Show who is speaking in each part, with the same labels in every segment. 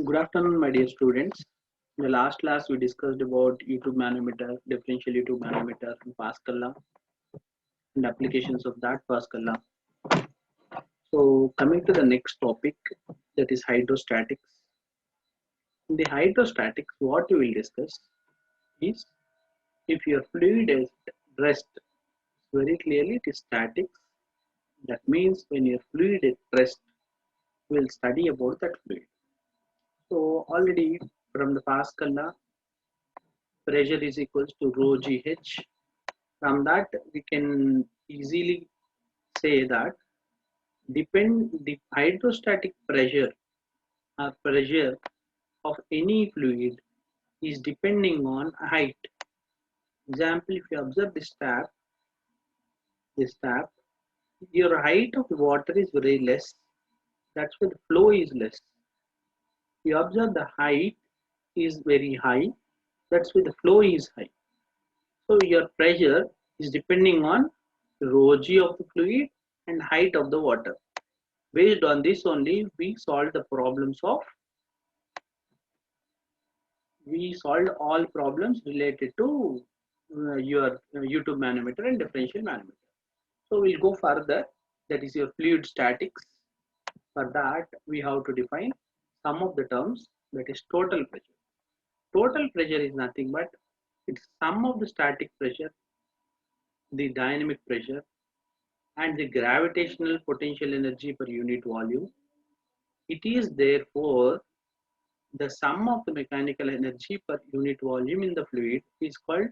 Speaker 1: Good afternoon, my dear students. In the last class, we discussed about YouTube manometer, differential YouTube manometer, and Pascal law, and applications of that Pascal law. So, coming to the next topic, that is hydrostatics. In the hydrostatics, what we will discuss is if your fluid is at rest, very clearly it is statics. That means when your fluid is at rest, we will study about that fluid. So, already from the Pascal law, pressure is equals to rho GH. From that, we can easily say that the hydrostatic pressure or pressure of any fluid is depending on height. Example, if you observe this tap, your height of the water is very less. That's why the flow is less. You observe the height is very high. That's why the flow is high. So your pressure is depending on rho g of the fluid and height of the water. Based on this only, we solved all problems related to your YouTube manometer and differential manometer. So we'll go further. That is your fluid statics. For that, we have to define some of the terms. That is total pressure. Total pressure is nothing but it's sum of the static pressure, the dynamic pressure, and the gravitational potential energy per unit volume. It is therefore the sum of the mechanical energy per unit volume in the fluid is called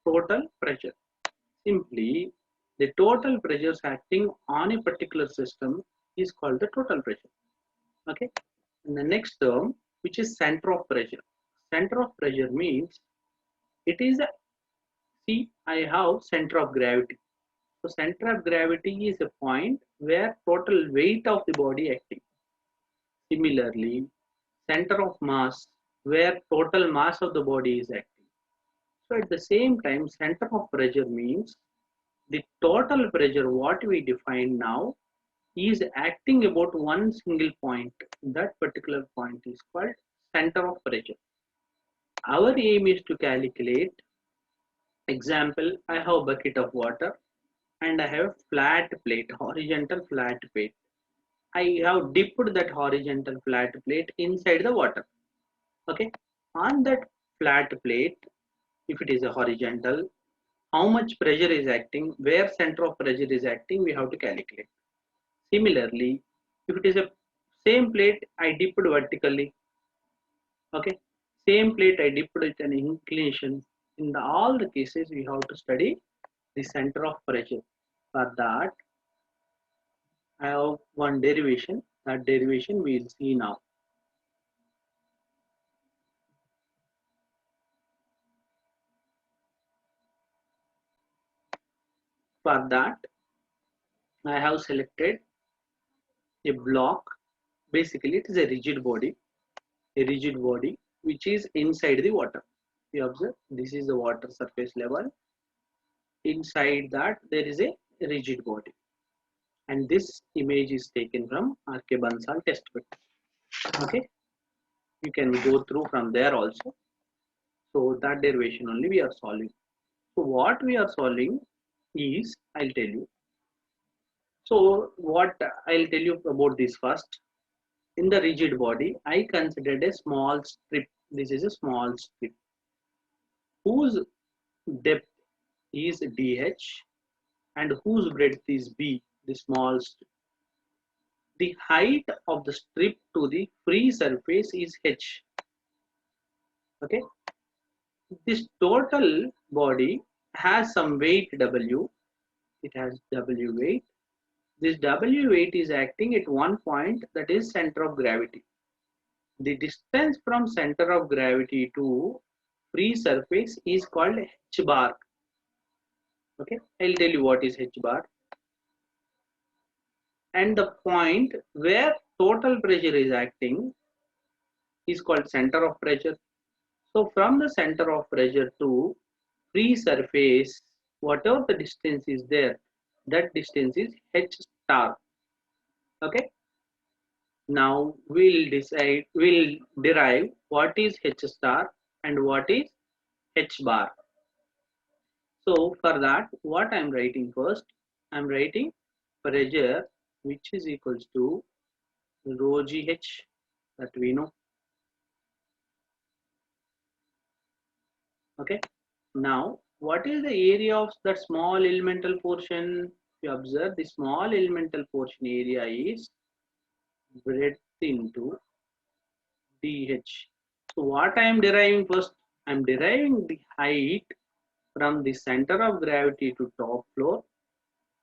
Speaker 1: total pressure. Simply, the total pressures acting on a particular system is called the total pressure. Okay. And the next term, which is center of pressure. Center of pressure means it is a, see, I have center of gravity. So center of gravity is a point where total weight of the body acting. Similarly, center of mass where total mass of the body is acting. So at the same time, center of pressure means the total pressure what we define now is acting about one single point. That particular point is called center of pressure. Our aim is to calculate, example, I have a bucket of water and I have flat plate, horizontal flat plate. I have dipped that horizontal flat plate inside the water. Okay. On that flat plate, if it is a horizontal, how much pressure is acting, where center of pressure is acting, we have to calculate. Similarly, if it is a same plate I dipped vertically, okay, same plate I dipped with an inclination. In all the cases, we have to study the center of pressure. For that, I have one derivation. That derivation we will see now. For that, I have selected a block. Basically, it is a rigid body which is inside the water. You observe, this is the water surface level. Inside that there is a rigid body, and this image is taken from R.K. Bansal textbook. Okay, you can go through from there also. So that derivation only we are solving. So what we are solving is, I'll tell you. So what I'll tell you about this first. In the rigid body, I considered a small strip. This is a small strip whose depth is dh and whose breadth is b, the small strip. The height of the strip to the free surface is h. Okay, this total body has some weight w. It has w weight. This w weight is acting at one point, that is center of gravity. The distance from center of gravity to free surface is called h bar. Okay, I'll tell you what is h bar. And the point where total pressure is acting is called center of pressure. So from the center of pressure to free surface, whatever the distance is there, that distance is h star. Okay. Now we'll derive what is H star and what is H bar. So for that, what I'm writing first, I'm writing pressure which is equals to rho gh, that we know. Okay. Now, what is the area of that small elemental portion? If you observe, the small elemental portion area is breadth into dh. So what I am deriving first? I am deriving the height from the center of gravity to top floor,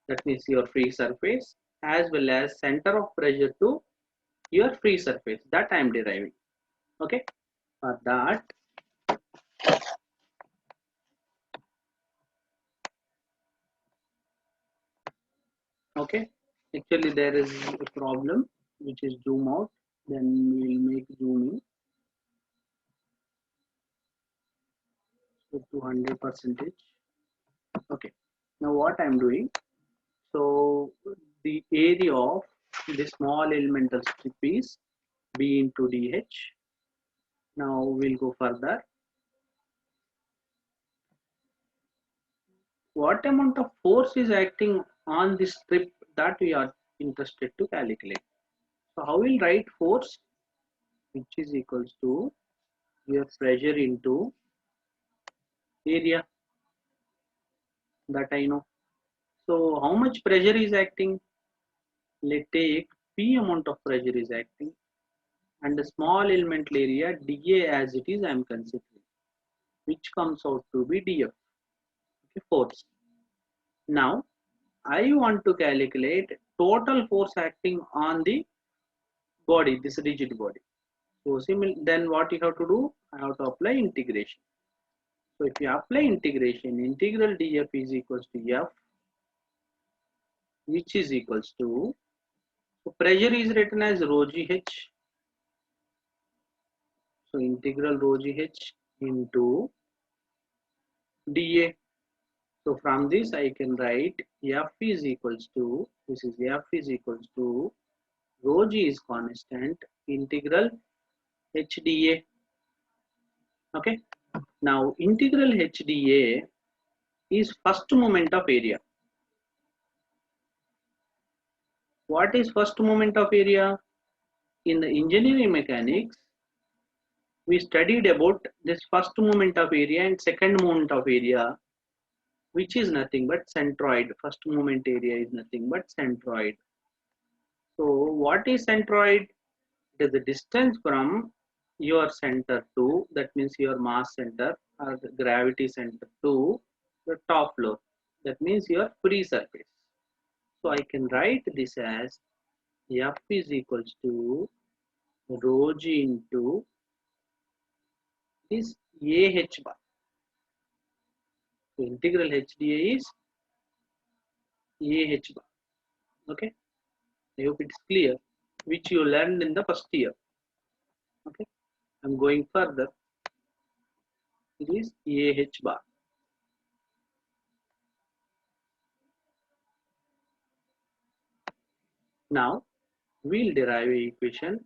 Speaker 1: that means your free surface, as well as center of pressure to your free surface, that I am deriving. Okay. For that, okay, actually there is a problem which is zoom out, then we'll make zoom in. So to 100%. Okay. Now what I'm doing, so the area of the small elemental strip is B into dH. Now we'll go further. What amount of force is acting on this strip, that we are interested to calculate. So how we'll write force, which is equals to your pressure into area, that I know. So how much pressure is acting? Let's take P amount of pressure is acting, and the small elemental area dA as it is I am considering, which comes out to be dF, okay, force. Now I want to calculate total force acting on the body, this rigid body. So then what you have to do? I have to apply integration. So if you apply integration, integral dF is equals to F, which is equals to, so pressure is written as rho gh. So integral rho gh into dA. So from this I can write F is equals to, this is F is equals to rho g is constant integral HdA. Okay. Now integral HdA is first moment of area. What is first moment of area? In the engineering mechanics, we studied about this first moment of area and second moment of area, which is nothing but centroid. First moment area is nothing but centroid. So what is centroid? It is the distance from your center to, that means your mass center or the gravity center to the top floor. That means your free surface. So I can write this as F is equals to rho g into this AH bar. So integral HdA is AH bar. Okay. I hope it's clear, which you learned in the first year. Okay. I'm going further. It is AH bar. Now we'll derive an equation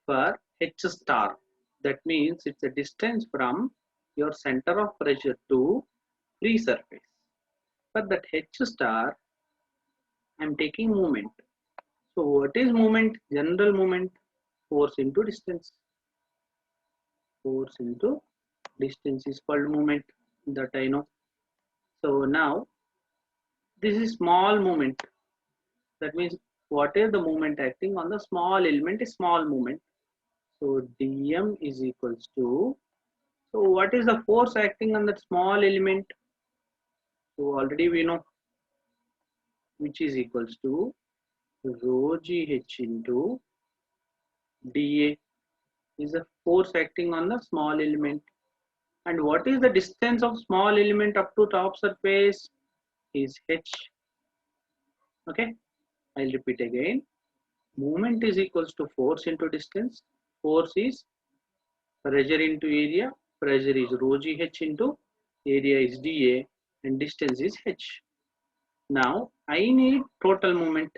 Speaker 1: for H star. That means it's a distance from your center of pressure to free surface. For that H star, I'm taking moment. So what is moment? General moment, force into distance. Force into distance is called moment, that I know. So now this is small moment. That means what is the moment acting on the small element is small moment. So dm is equals to, so what is the force acting on that small element? So already we know, which is equals to rho gh into dA is the force acting on the small element. And what is the distance of small element up to top surface? Is h. Okay, I'll repeat again. Movement is equals to force into distance. Force is pressure into area. Pressure is rho gh into area is dA and distance is h. Now I need total moment.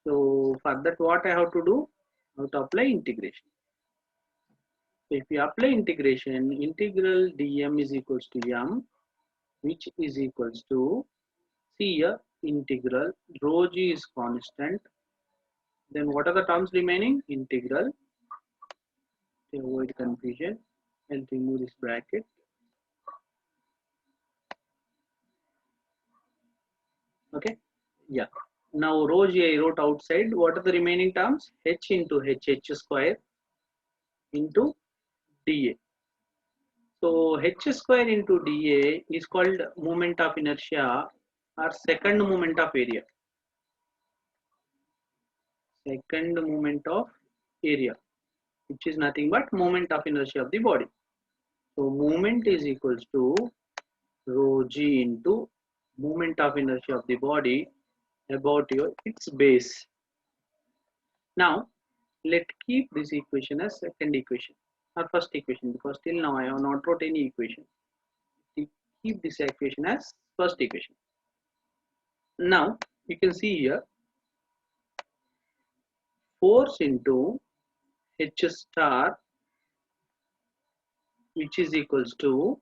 Speaker 1: So for that, what I have to do? I have to apply integration. So if we apply integration, integral dm is equals to m, which is equals to, see here, integral rho g is constant. Then what are the terms remaining? Integral, to avoid confusion, I'll remove this bracket. Okay, yeah. Now rho g I wrote outside. What are the remaining terms? H into h square into dA. So h square into dA is called moment of inertia or second moment of area. Second moment of area, which is nothing but moment of inertia of the body. So moment is equals to rho g into moment of inertia of the body about its base. Now let keep this equation as second equation or first equation, because till now I have not wrote any equation. Keep this equation as first equation. Now you can see here force into h star, which is equals to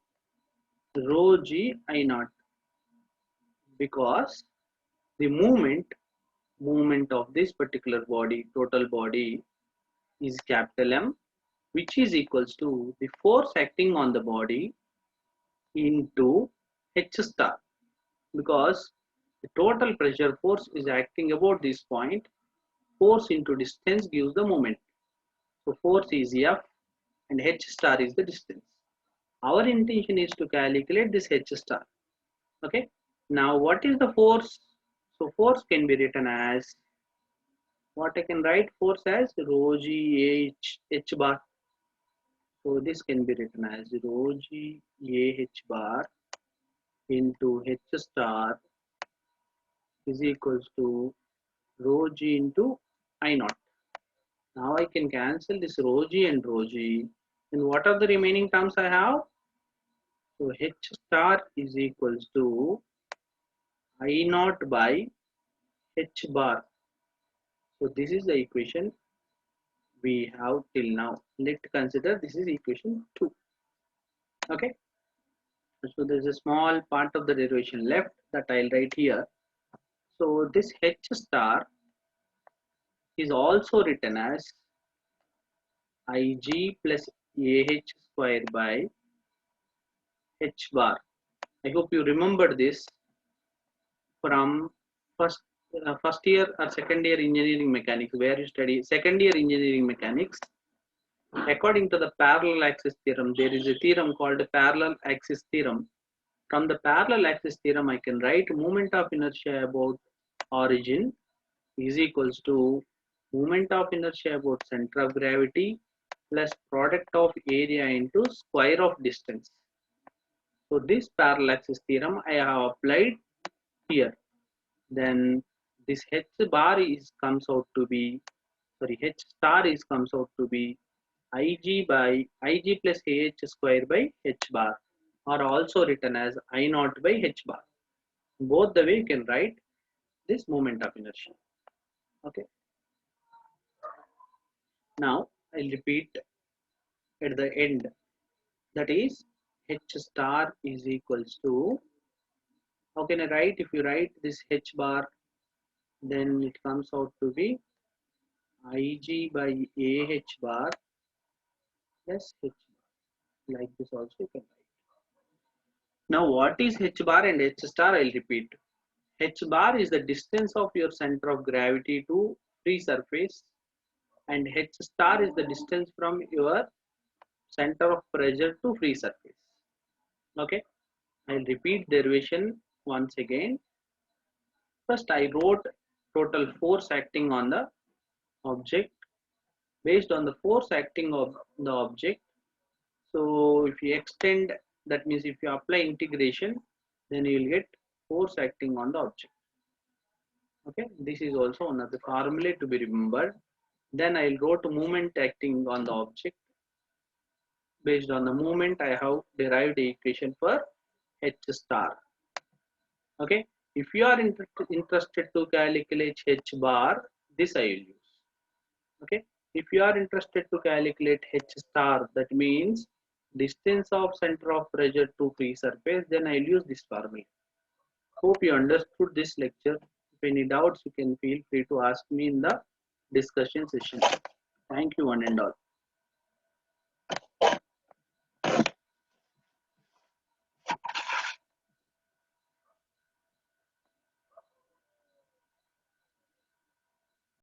Speaker 1: rho g I naught, because the movement of this particular body, total body, is capital M, which is equals to the force acting on the body into h star, because the total pressure force is acting about this point. Force into distance gives the moment. So force is F and h star is the distance. Our intention is to calculate this h star. Okay. Now what is the force? So force can be written as, what I can write force as, rho g h bar. So this can be written as rho g h bar into h star is equals to rho g into I naught. Now I can cancel this rho g and rho g. And what are the remaining terms I have? So h star is equals to I naught by h bar. So this is the equation we have till now. Let's consider this is equation 2. Okay. So there's a small part of the derivation left that I'll write here. So this h star is also written as Ig plus AH square by h bar. I hope you remember this from first year or second year engineering mechanics, where you study second year engineering mechanics. According to the parallel axis theorem, there is a theorem called parallel axis theorem. From the parallel axis theorem, I can write moment of inertia about origin is equals to moment of inertia about center of gravity plus product of area into square of distance. So this parallel axis theorem I have applied here. Then this h bar is comes out to be, sorry, h star is comes out to be Ig by Ig plus AH square by h bar, or also written as I naught by h bar. Both the way you can write this moment of inertia. Okay. Now I'll repeat at the end. That is h star is equals to, how can I write? If you write this h bar, then it comes out to be Ig by AH bar plus h bar. Like this also you can write. Now what is h bar and h star? I'll repeat. H bar is the distance of your center of gravity to free surface, and h star is the distance from your center of pressure to free surface. Okay, I'll repeat derivation once again. First I wrote total force acting on the object. Based on the force acting of the object, so if you extend, that means if you apply integration, then you will get force acting on the object. Okay, this is also one of the formulae to be remembered. Then I'll go to moment acting on the object. Based on the moment, I have derived the equation for h star. Okay, if you are interested to calculate h bar, this I will use. Okay. If you are interested to calculate H star, that means distance of center of pressure to free surface, then I will use this formula. Hope you understood this lecture. If any doubts, you can feel free to ask me in the discussion session. Thank you one and all.